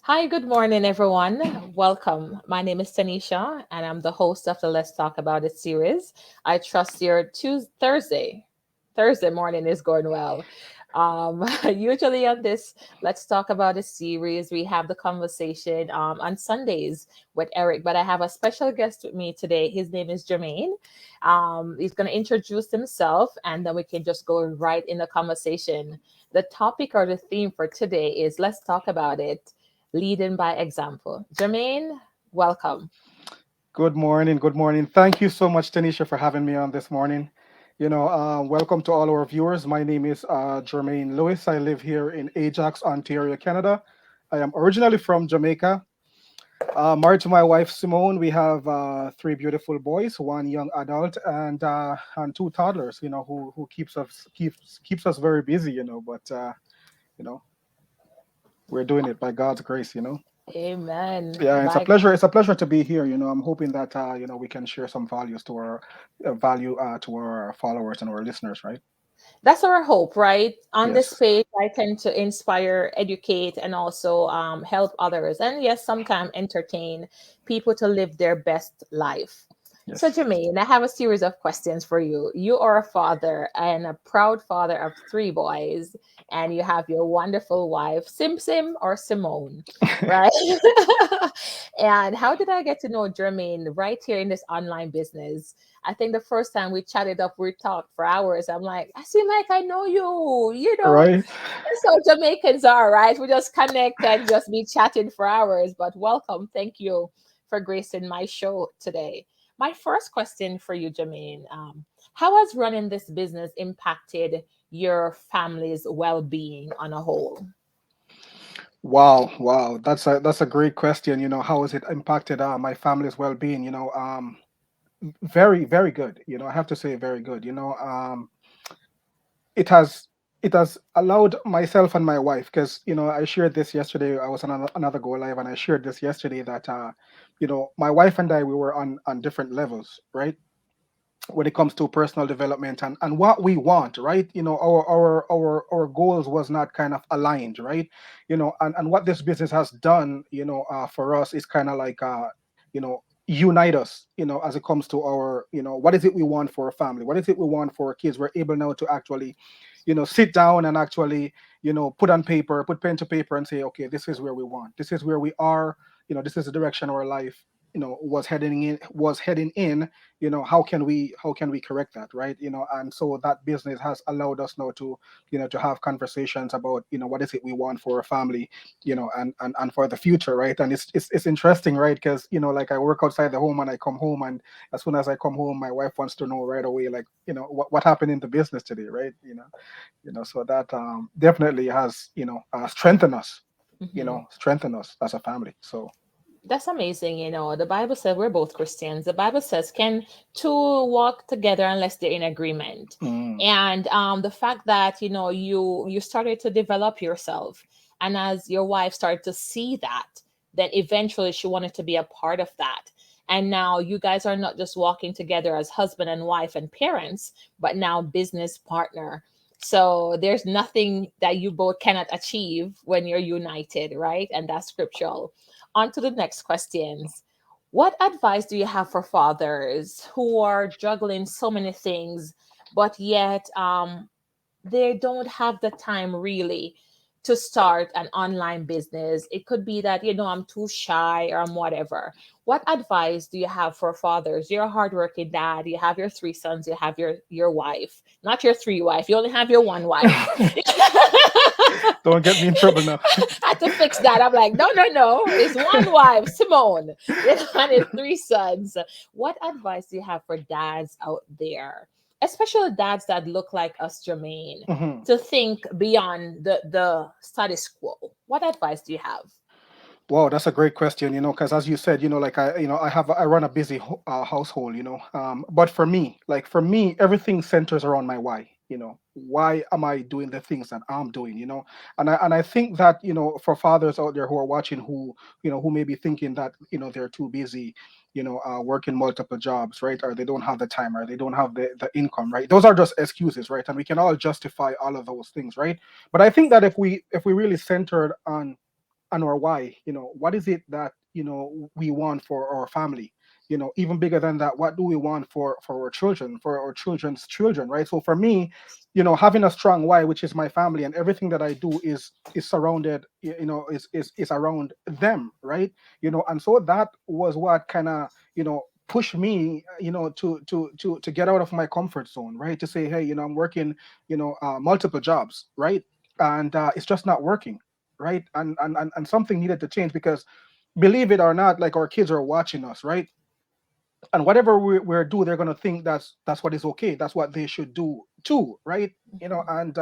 Hi, good morning, everyone. Welcome. My name is Tanisha, and I'm the host of the Let's Talk About It series. I trust your Thursday morning is going well. Usually on this Let's Talk About It series, we have the conversation on Sundays with Eric, but I have a special guest with me today. His name is Jermaine. He's going to introduce himself, and then we can just go right in the conversation. The topic or the theme for today is Let's Talk About It, leading by example. Jermaine, welcome. Good morning. Good morning. Thank you so much, Tanisha, for having me on this morning. Welcome to all our viewers. My name is Jermaine Lewis. I live here in Ajax, Ontario, Canada. I am originally from Jamaica. Married to my wife Simone. We have three beautiful boys, one young adult, and two toddlers. Who keeps us very busy. But you know, we're doing it by God's grace. Amen. Yeah, it's a By pleasure. It's a pleasure to be here. I'm hoping that we can share some values to our value to our followers and our listeners, right? that's our hope, right? On this Yes. page, I tend to inspire, educate, and also help others. And yes, sometimes entertain people to live their best life. So, Yes. Jermaine, I have a series of questions for you. You are a father and a proud father of three boys, and you have your wonderful wife, Sim Sim or Simone, right? And how did I get to know Jermaine right here in this online business? I think the first time we chatted up, we talked for hours. I'm like, I seem like I know you, Right. That's how Jamaicans are, right? We just connect and just be chatting for hours. But welcome. Thank you for gracing my show today. My first question for you, Jermaine, how has running this business impacted your family's well-being on a whole? Wow. Wow. That's a great question. How has it impacted my family's well-being? Very, very good. I have to say, very good. It has it has allowed myself and my wife, because I shared this yesterday. I was on another go live, and I shared this yesterday that my wife and I, we were on different levels, right, when it comes to personal development and what we want, right. Our goals was not kind of aligned, right. And what this business has done, for us, is kind of like unite us, as it comes to our, what is it we want for a family, what is it we want for our kids. We're able now to actually sit down and actually put pen to paper and say, okay, this is where we want, this is where we are, this is the direction our life was heading in. How can we correct that, right. And so that business has allowed us now to have conversations about what is it we want for a family, and for the future, right. And it's interesting, right, because like I work outside the home and I come home, and as soon as I come home, my wife wants to know right away, like, what happened in the business today, right. So that definitely has Mhm. strengthened us as a family. So That's amazing. The Bible says we're both Christians. The Bible says, can two walk together unless they're in agreement? mm, And the fact that, you started to develop yourself, and as your wife started to see that, then eventually she wanted to be a part of that. And now you guys are not just walking together as husband and wife and parents, but now business partner. So there's nothing that you both cannot achieve when you're united, right? And that's scriptural. On to the next questions. What advice do you have for fathers who are juggling so many things, but yet they don't have the time really to start an online business? It could be that, I'm too shy or I'm whatever. What advice do you have for fathers? You're a hardworking dad. You have your three sons. You have your wife, not your three wife. You only have your one wife. don't get me in trouble now. Had to fix that. I'm like, no, no, no. It's one wife, Simone, and his three sons. What advice do you have for dads out there, especially dads that look like us, Jermaine, Mhm. to think beyond the status quo? What advice do you have? Wow, that's a great question, because as you said, like I run a busy household, but for me, everything centers around my why. Why am I doing the things that I'm doing? And I think that for fathers out there who are watching, who may be thinking that they're too busy, working multiple jobs, right, or they don't have the time, or they don't have the income, right. Those are just excuses, right, and we can all justify all of those things, right. But I think that if we really centered and our why. What is it that we want for our family? Even bigger than that, what do we want for our children, for our children's children, right? So for me, having a strong why, which is my family, and everything that I do is surrounded, is around them, right? And so that was what kind of push me, to get out of my comfort zone, right? To say, hey, I'm working, multiple jobs, right? And it's just not working, right? And something needed to change, because believe it or not, like, our kids are watching us, right? And whatever we're do, they're gonna think that's what is okay. That's what they should do too, right? And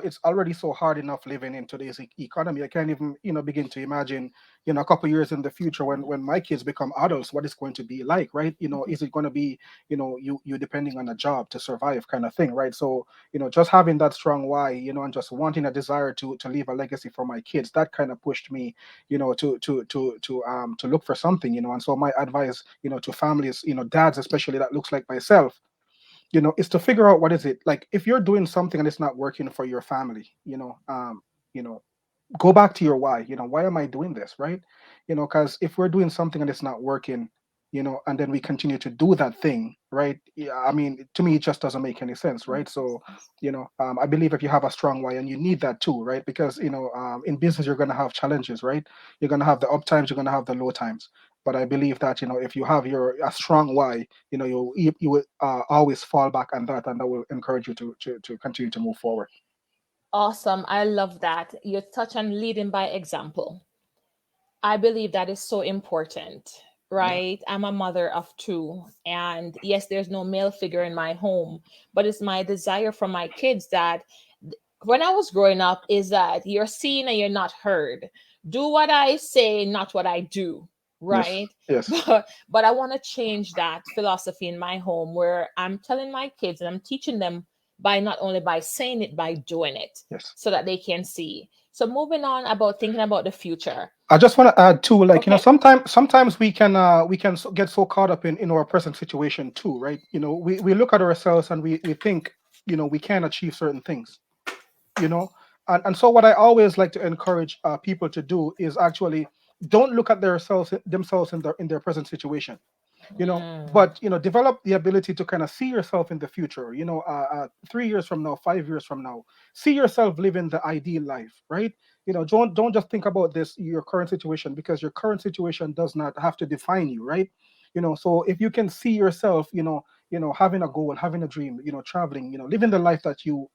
it's already so hard enough living in today's economy. I can't even begin to imagine a couple years in the future, when my kids become adults, what it's going to be like, right? Is it going to be you depending on a job to survive, kind of thing, right? So just having that strong why, and just wanting a desire to leave a legacy for my kids, that kind of pushed me to look for something. And so my advice to families, dads especially, that looks like myself, is to figure out what is it. Like, if you're doing something and it's not working for your family, you know go back to your why. Why am I doing this, right? Because if we're doing something and it's not working, and then we continue to do that thing, right? Yeah, I mean, to me, it just doesn't make any sense, right? So I believe if you have a strong why, and you need that too, right? Because in business, you're going to have challenges, right? You're going to have the up times, you're going to have the low times. But I believe that if you have your a strong why, you will always fall back on that, and that will encourage you to continue to move forward. Awesome. I love that. You touch on leading by example. I believe that is so important, Yeah. right? I'm a mother of two, and yes, there's no male figure in my home, but it's my desire for my kids that when I was growing up, is that you're seen and you're not heard. Do what I say, not what I do, Yes. right? Yes. But I want to change that philosophy in my home, where I'm telling my kids and I'm teaching them by not only by saying it, by doing it, Yes. so that they can see. So moving on about thinking about the future. I just want to add too, like, Okay. sometimes we can get so caught up in our present situation too, right? We look at ourselves and we think we can achieve certain things, you know and so what I always like to encourage people to do is actually don't look at themselves in their present situation, Mm, but develop the ability to kind of see yourself in the future, 3 years from now, 5 years from now. See yourself living the ideal life, right? Don't just think about this your current situation, because your current situation does not have to define you, right? So if you can see yourself, having a goal, having a dream, traveling, living the life that you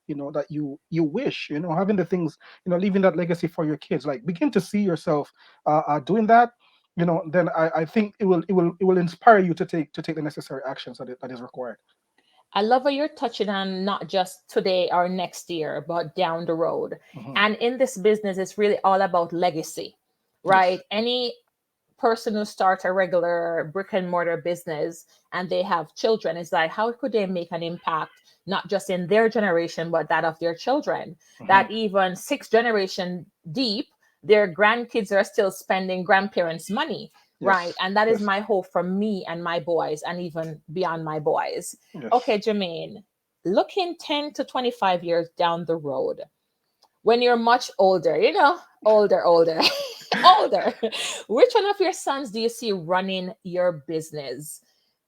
wish, having the things, leaving that legacy for your kids, like, begin to see yourself doing that, then I think it will inspire you to take the necessary actions that is required. I love how you're touching on not just today or next year, but down the road. Hmm. And in this business, it's really all about legacy, Yes. right? Any person who starts a regular brick and mortar business and they have children, is like, how could they make an impact, not just in their generation, but that of their children? Hmm. That even six generation deep, their grandkids are still spending grandparents' money, right? Yes. And that is Yes. my hope for me and my boys, and even beyond my boys. Yes. Okay, Jermaine, looking 10 to 25 years down the road, when you're much older, older, older, which one of your sons do you see running your business,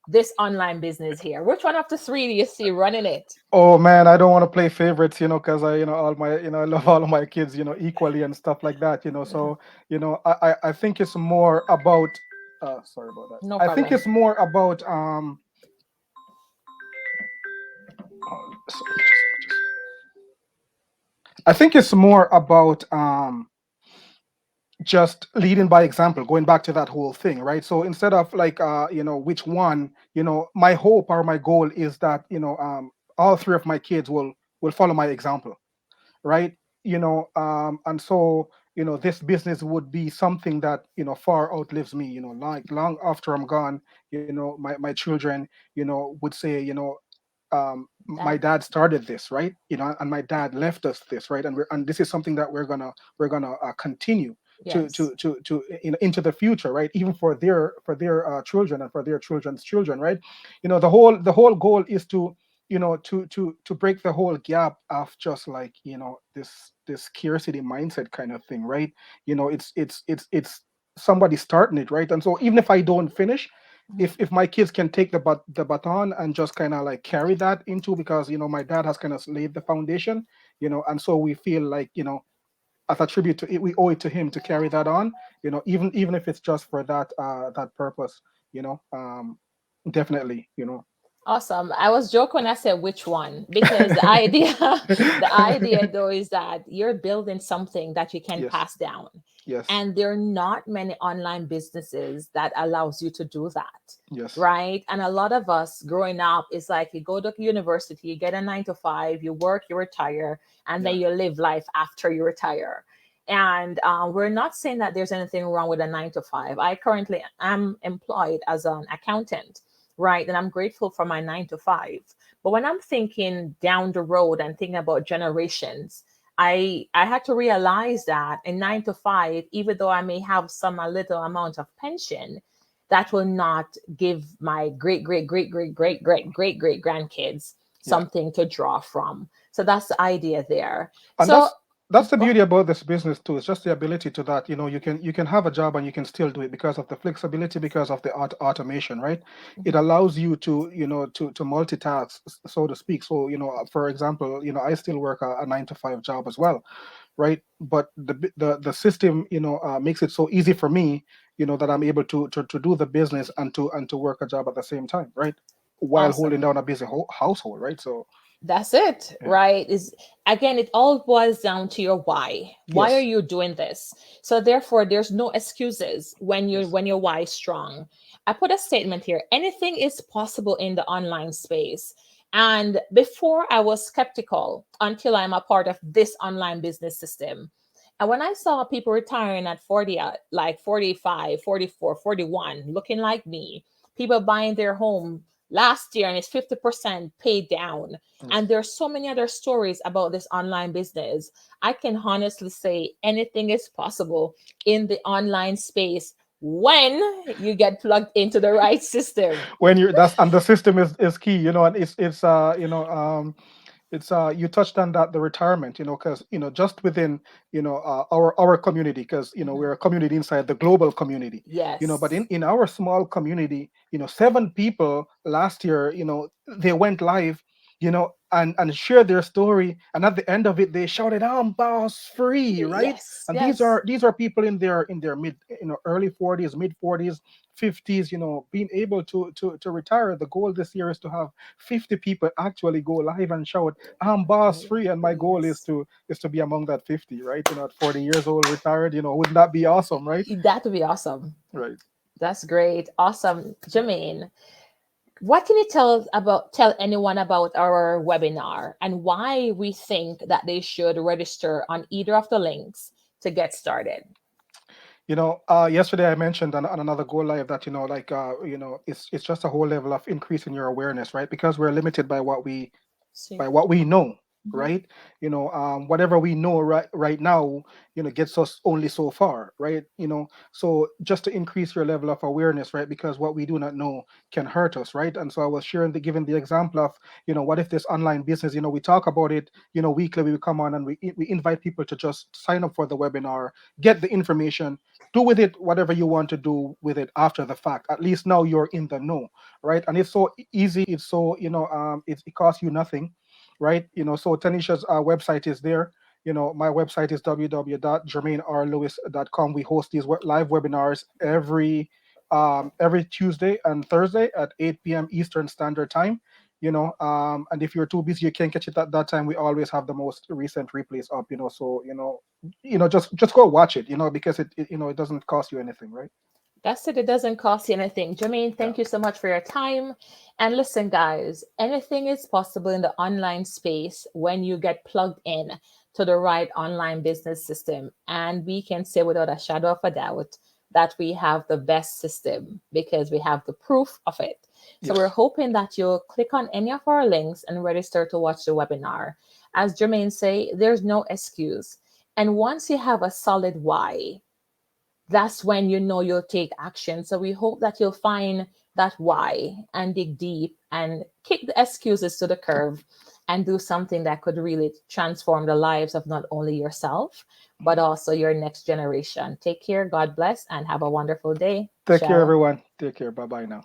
this online business here? Which one of the three do you see running it? Oh man, I don't want to play favorites, because all my, I love all of my kids, equally and stuff like that, so I think it's more about sorry about that. No I think problem. it's more about sorry, I think it's more about just leading by example, going back to that whole thing, right? So instead of like which one, my hope or my goal is that all three of my kids will follow my example, right? And so this business would be something that far outlives me, like long after I'm gone. My children would say, my That, dad started this, right? And my dad left us this, right? And this is something that we're gonna continue to yes. to to to into the future, right? Even for their children and for their children's children, right? The whole goal is to to break the whole gap of just like, this scarcity mindset kind of thing, right? It's somebody starting it, right? And so even if I don't finish, if my kids can take the baton and just kind of like carry that into, because my dad has kind of laid the foundation, and so we feel like, as a tribute to it, we owe it to him to carry that on, even if it's just for that purpose, definitely. Awesome. I was joking when I said which one, because the idea the idea though is that you're building something that you can Yes, pass down. yes, And there are not many online businesses that allows you to do that. yes, Right? And a lot of us growing up is like you go to university, you get a 9 to 5, you work, you retire, and then yeah, you live life after you retire. And we're not saying that there's anything wrong with a 9 to 5. I currently am employed as an accountant, right? And I'm grateful for my 9 to 5. But when I'm thinking down the road and thinking about generations, I had to realize that in 9 to 5, even though I may have some a little amount of pension, that will not give my great great great great great great great great grandkids yeah. something to draw from. So that's the idea there. And So that's the go beauty about this business too. It's just the ability to that, you can have a job and you can still do it because of the flexibility, because of the automation, right? It Mhm. allows you to, to multitask, so to speak. So, for example, I still work a 9 to 5 job as well, right? But the system, makes it so easy for me, that I'm able to do the business and to work a job at the same time, right? While holding Awesome. down a busy household, right? So That's it, yeah. right? Is again, it all boils down to your why. Why are Yes, you doing this? So therefore, there's no excuses yes, when your why is strong. I put a statement here. Anything is possible in the online space. And before I was skeptical until I'm a part of this online business system. And when I saw people retiring at 40, like 45, 44, 41, looking like me, people buying their home last year and it's 50% paid down, yes. and there's so many other stories about this online business. I can honestly say anything is possible in the online space when you get plugged into the right system. When you're that's and the system is key, and it's you touched on that, the retirement, because just within our community, because Mhm. we're a community inside the global community, but Yes. in our small community, 7 people last year, they went live, and shared their story, and at the end of it they shouted, "I'm boss free," right? Yes. And these Yes. are these are people in their mid, early 40s, mid 40s, 50s, being able to retire. The goal this year is to have 50 people actually go live and shout, "I'm boss free," and my goal is Yes. to be among that 50, right? At 40 years old, retired. Wouldn't that be awesome, right? That would be awesome. Right. That's great. Awesome. Jermaine, what can you tell anyone about our webinar and why we think that they should register on either of the links to get started? Yesterday I mentioned on another go live that, like, it's just a whole level of increase in your awareness, right? Because we're limited See. by what we know, Mhm. right? Whatever we know right now, gets us only so far, right? So just to increase your level of awareness, right? Because what we do not know can hurt us, right? And so I was giving the example of, what if this online business, we talk about it, weekly. We come on and we invite people to just sign up for the webinar, get the information, do with it whatever you want to do with it after the fact. At least now you're in the know, right? And it's so easy. It's so, it costs you nothing, right? So Tanisha's website is there. My website is www.jermainerlewis.com. We host these live webinars every Tuesday and Thursday at 8 p.m. Eastern Standard Time. And if you're too busy, you can't catch it at that time. We always have the most recent replays up. So just go watch it. Because it doesn't cost you anything, right? That's it. It doesn't cost you anything. Jermaine, Yeah. thank you so much for your time. And listen, guys, anything is possible in the online space when you get plugged in to the right online business system. And we can say without a shadow of a doubt that we have the best system because we have the proof of it. So we're Yes. hoping that you'll click on any of our links and register to watch the webinar. As Jermaine say, there's no excuse. And once you have a solid why, that's when you know you'll take action. So we hope that you'll find that why and dig deep and kick the excuses to the curb and do something that could really transform the lives of not only yourself, but also your next generation. Take care. God bless and have a wonderful day. Take care, Ciao. everyone. Take care. Bye bye now.